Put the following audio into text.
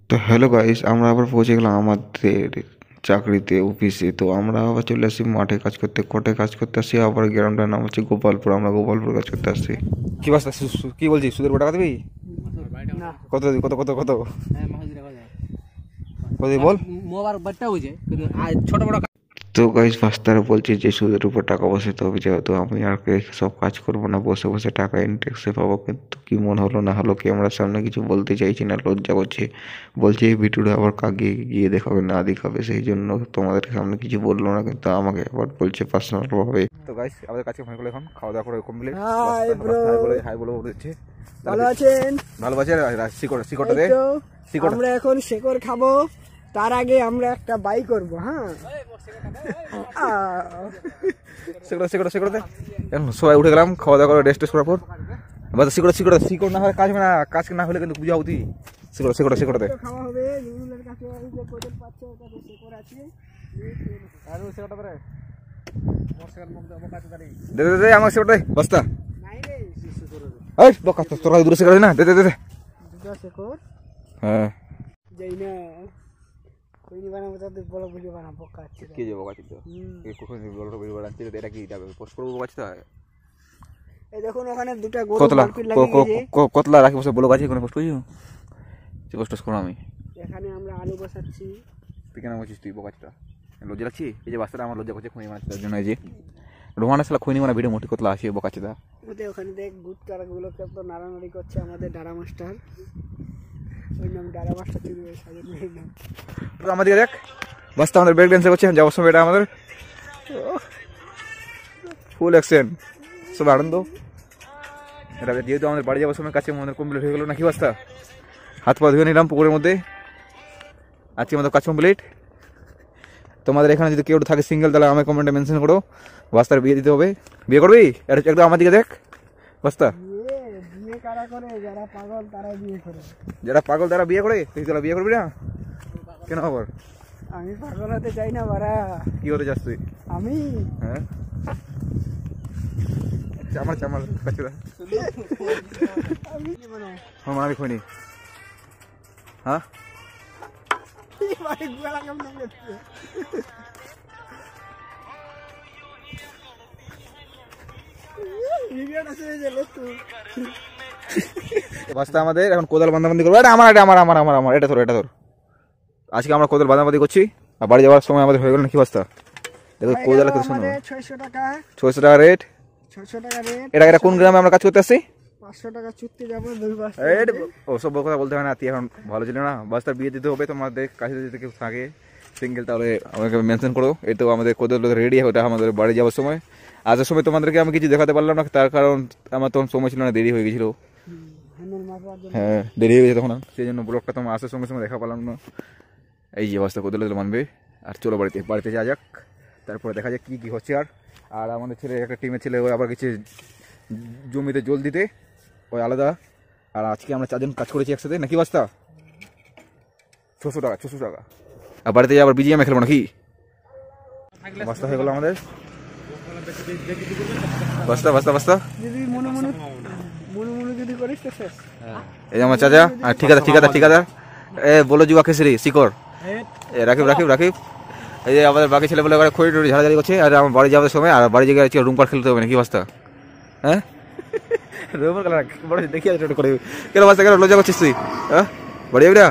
তো hello guys, আমরা আবার পৌঁছে গেলাম আমাদের চাকরিতে, অফিসে। তো আমরা আবার চলে আসি মাঠে কাজ করতে, কোর্টে কাজ করতে আসি। আবার গ্রাউন্ডের নাম হচ্ছে গোপালপুর, আমরা গোপালপুর কাজ করতে আসছি। কি বাস্তা, কি বলছিস? সুদের টাকা দিবি? কত দিবি? কত কত কত কত বল। ছোট বড়। তো গাইস ফাস্তারা বলছি যে সুদের উপর টাকা বসাতে হবে, যেহেতু আমি আর সব কাজ করবো না, বসে বসে টাকা ইন্টারেস্টে পাবো। কিন্তু কি মন হলো না হলো, ক্যামেরার সামনে কিছু বলতে চাইছি না, লজ্জা করছে। বলছে এই ভিডিওটা আবার কাকে গিয়ে দেখাবে না দেখাবে, সেই জন্য তোমাদের সামনে কিছু বললো না, কিন্তু আমাকে আবার বলছে পার্সোনাল ভাবে। তো গাইস আমাদের কাছে ফোন করলে এখন খাওয়া দাওয়া করে কমপ্লিট। হাই ব্রো, হাই বলে বলছে। ভালো আছেন? ভালো আছেন। শিকড়টা দে। আমরা এখন শেকড় খাবো, তার আগে আমরা একটা বাই করবো। হ্যাঁ, সবাই উঠে গেলাম খাওয়া দাওয়া করে, রেস্ট করার পর। শিকড় না হলে কাজ না হলে কিন্তু বুঝা হতি। শিকড় খাওয়া হবে। নুরুলের কাছে এই যে কোদল পাচ্ছে, ওর কাছে শেকড় আছে। আর ওই শেকড়টা করে দে আমার শিকড়টা বস্তা। নাই রে, এই বকা তোরা দূরে শিকড় না, দে দুটো শেকড়। হ্যাঁ যাই না, কইনি বানাবো, তাদের বড় ভিডিও বানাবো। কাছে কি যে বকা চিতো এই কখন বড় ভিডিও বানাচ্ছি, এটা কি যাবে পোস্ট করব বকা চিতো। এই দেখুন ওখানে দুটো গরু কতলা মারপিট লাগিয়েছে। কতলা রাখি বসে বলো গাছে কোনো পোস্ট করিও, যে পোস্ট করব আমি। এখানে আমরা আলু বসাচ্ছি। তুই কেন বলছিস? তুই বকা চিতো লজ্জা লাগছি? এই যে বাস্তাটা আমার লজ্জা করছে, খুঁড়ি মারছে তার জন্য। এই যে রোহানা সালা খুঁড়ি মারা ভিডিও মোটি কতলা আসে বকা চিতা। ওখানে দেখ গুটকারাগুলোকে তো নাড়ানাড়ি করছে আমাদের ডারা মাস্টার। ওই নাম ডারা মাস্টার ছিল সাজনের নাম। তো আমাদের দেখ বাস্তা আমাদের ব্রেক ড্যান্স করছে যাওয়ার সময়। এটা আমাদের ফুল অ্যাকশন, সব আনন্দ। এটা যেহেতু আমাদের বাড়ি যাওয়ার সময় কাছে আমাদের কমপ্লিট হয়ে গেল, নাকি বাস্তা? হাত পা ধুয়ে নিলাম পুকুরের মধ্যে। আজকে আমাদের কাজ কমপ্লিট। তোমাদের এখানে যদি কেউ থাকে সিঙ্গেল, তাহলে আমার কমেন্টে মেনশন করো। বাস্তার বিয়ে দিতে হবে। বিয়ে করবি? একদম আমার দিকে দেখ বাস্তা। বিয়ে কারা করে? যারা পাগল তারা বিয়ে করে। যারা পাগল তারা বিয়ে করে? তুই তারা বিয়ে করবি না কেন? আবার আমি পাগল হতে চাই না বাড়া। কি হতে চাস তুই? আমি হ্যাঁ চামার কাছে আমি খুঁনি। হ্যাঁ বাস্তা আমাদের এখন কোদাল বান্ধাবান্দি করবো। আমার এটা ধর। আজকে আমরা কোদাল বাঁধাবাঁধি করছি, আর বাড়ি যাওয়ার সময় আমাদের হয়ে গেল নাকি বাস্তা? দেখো কোদাল কত সুন্দর। 600 টাকা রেট। 600 টাকা রেট। এটা কোন গ্রামে আমরা কাজ করতে আসছি? 500 টাকা চুক্তি যাবো, 2 বস্তা। ওসব কথা বলতে হয় না, তুই এখন ভালো ছিল না। বাস্তার বিয়ে দিতে হবে, তোমাদের কাছে যদি কেউ থাকে সিঙ্গেল, তাহলে আমাকে মেনশন করো। এই তো আমাদের কোদাল রেডি, ওটা আমাদের বাড়ি যাওয়ার সময়। আসার সময় তোমাদেরকে আমি কিছু দেখাতে পারলাম না, তার কারণ আমার তখন সময় ছিল না, দেরি হয়ে গেছিল। হ্যাঁ দেরি হয়ে গেছে তখন, সেই জন্য ব্লগটা তোমার আসার সঙ্গে সঙ্গে দেখা পেলাম না। এই যে অবস্থা কোদাল মানবে। আর চলো বাড়িতে যাওয়া যাক, তারপরে দেখা যাক কি হচ্ছে। আর আমাদের ছেলে একটা টিমের ছেলে, ওই আবার কিছু জমিতে জল দিতে, ওই আলাদা। আর আজকে আমরা 4 জন কাজ করেছি একসাথে, নাকি বাস্তা? 600 টাকা। আর বাড়িতে আবার বিজিএমে খেলবো নাকি? বাস্তা হয়ে গেল আমাদের। বাস্তা যদি মনে মনে যদি করিস তো শেষ। এই যে আমার চাচা। আর ঠিকাদার বলো যুবা খেসরি শিকড় রাকিব। এই যে আমাদের বাকি ছেলে বলে খড়ি টড়ি ঝাড়াঝাড়ি করছে। আর আমার বাড়ি যাওয়ার সময়, আর বাড়ি জায়গায় রুম পার খেলতে হবে নাকি বাস্তা? হ্যাঁ রুম পার বড় দেখি করে কেন বাস্তা, কেন লজ্জা করছিস তুই? হ্যাঁ বাড়ি যাবি না?